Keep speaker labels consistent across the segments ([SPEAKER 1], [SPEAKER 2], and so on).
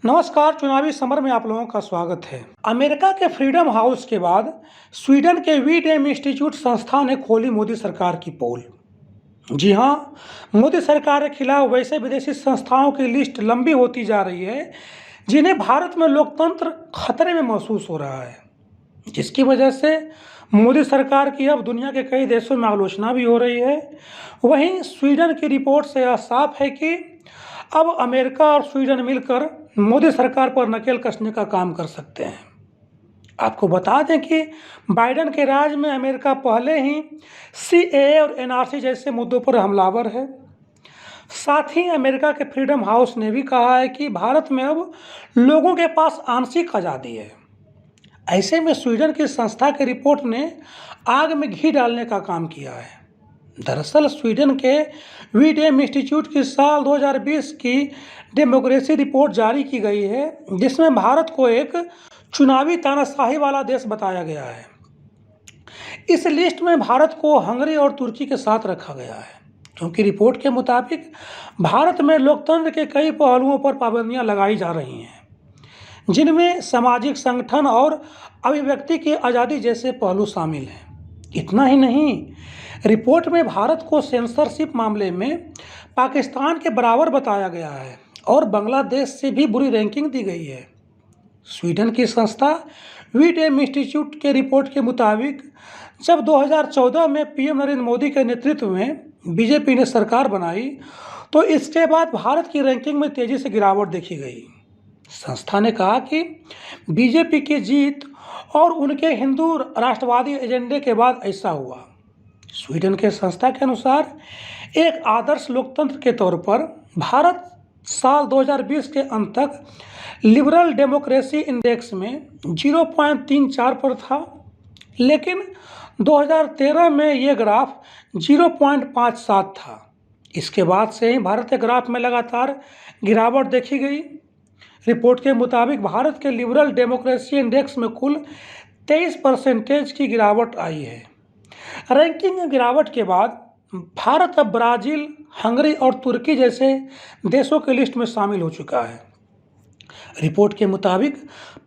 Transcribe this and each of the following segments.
[SPEAKER 1] नमस्कार। चुनावी समर में आप लोगों का स्वागत है। अमेरिका के फ्रीडम हाउस के बाद स्वीडन के वीडेम इंस्टीट्यूट संस्था ने खोली मोदी सरकार की पोल। जी हां, मोदी सरकार के खिलाफ वैसे विदेशी संस्थाओं की लिस्ट लंबी होती जा रही है जिन्हें भारत में लोकतंत्र खतरे में महसूस हो रहा है, जिसकी वजह से मोदी सरकार की अब दुनिया के कई देशों में आलोचना भी हो रही है। वहीं स्वीडन की रिपोर्ट से यह साफ है कि अब अमेरिका और स्वीडन मिलकर मोदी सरकार पर नकेल कसने का काम कर सकते हैं। आपको बता दें कि बाइडेन के राज में अमेरिका पहले ही सीएए और एनआरसी जैसे मुद्दों पर हमलावर है। साथ ही अमेरिका के फ्रीडम हाउस ने भी कहा है कि भारत में अब लोगों के पास आंशिक आज़ादी है। ऐसे में स्वीडन की संस्था की रिपोर्ट ने आग में घी डालने का काम किया है। दरअसल स्वीडन के वीडेम इंस्टीट्यूट की साल 2020 की डेमोक्रेसी रिपोर्ट जारी की गई है, जिसमें भारत को एक चुनावी तानाशाही वाला देश बताया गया है। इस लिस्ट में भारत को हंगरी और तुर्की के साथ रखा गया है, क्योंकि रिपोर्ट के मुताबिक भारत में लोकतंत्र के कई पहलुओं पर पाबंदियां लगाई जा रही हैं, जिनमें सामाजिक संगठन और अभिव्यक्ति की आज़ादी जैसे पहलू शामिल हैं। इतना ही नहीं, रिपोर्ट में भारत को सेंसरशिप मामले में पाकिस्तान के बराबर बताया गया है और बांग्लादेश से भी बुरी रैंकिंग दी गई है। स्वीडन की संस्था वीडेम इंस्टीट्यूट के रिपोर्ट के मुताबिक जब 2014 में पीएम नरेंद्र मोदी के नेतृत्व में बीजेपी ने सरकार बनाई, तो इसके बाद भारत की रैंकिंग में तेज़ी से गिरावट देखी गई। संस्था ने कहा कि बीजेपी की जीत और उनके हिंदू राष्ट्रवादी एजेंडे के बाद ऐसा हुआ। स्वीडन के संस्था के अनुसार एक आदर्श लोकतंत्र के तौर पर भारत साल 2020 के अंत तक लिबरल डेमोक्रेसी इंडेक्स में 0.34 पर था, लेकिन 2013 में ये ग्राफ 0.57 था। इसके बाद से ही भारत के ग्राफ में लगातार गिरावट देखी गई। रिपोर्ट के मुताबिक भारत के लिबरल डेमोक्रेसी इंडेक्स में कुल 23% की गिरावट आई है। रैंकिंग में गिरावट के बाद भारत अब ब्राज़ील, हंगरी और तुर्की जैसे देशों की लिस्ट में शामिल हो चुका है। रिपोर्ट के मुताबिक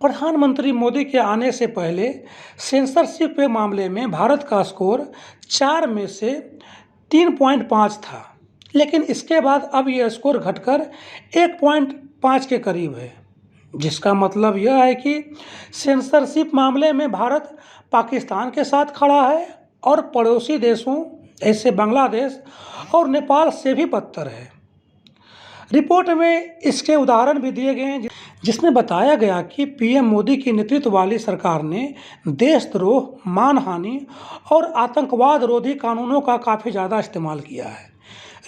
[SPEAKER 1] प्रधानमंत्री मोदी के आने से पहले सेंसरशिप के मामले में भारत का स्कोर 4 में से 3.5 था, लेकिन इसके बाद अब यह स्कोर घटकर 1.5 के करीब है, जिसका मतलब यह है कि सेंसरशिप मामले में भारत पाकिस्तान के साथ खड़ा है और पड़ोसी देशों ऐसे बांग्लादेश और नेपाल से भी बदतर है। रिपोर्ट में इसके उदाहरण भी दिए गए हैं, जिसमें बताया गया कि पीएम मोदी की नेतृत्व वाली सरकार ने देशद्रोह, मानहानि और आतंकवाद रोधी कानूनों का काफ़ी ज़्यादा इस्तेमाल किया है।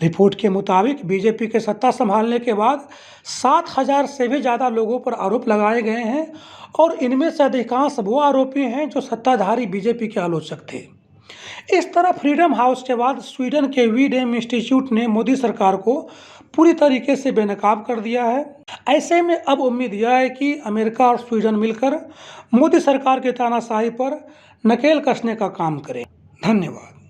[SPEAKER 1] रिपोर्ट के मुताबिक बीजेपी के सत्ता संभालने के बाद 7,000 से भी ज़्यादा लोगों पर आरोप लगाए गए हैं और इनमें से अधिकांश वो आरोपी हैं जो सत्ताधारी बीजेपी के आलोचक थे। इस तरह फ्रीडम हाउस के बाद स्वीडन के वीडेम इंस्टीट्यूट ने मोदी सरकार को पूरी तरीके से बेनकाब कर दिया है। ऐसे में अब उम्मीद यह है कि अमेरिका और स्वीडन मिलकर मोदी सरकार की तानाशाही पर नकेल कसने का काम करें। धन्यवाद।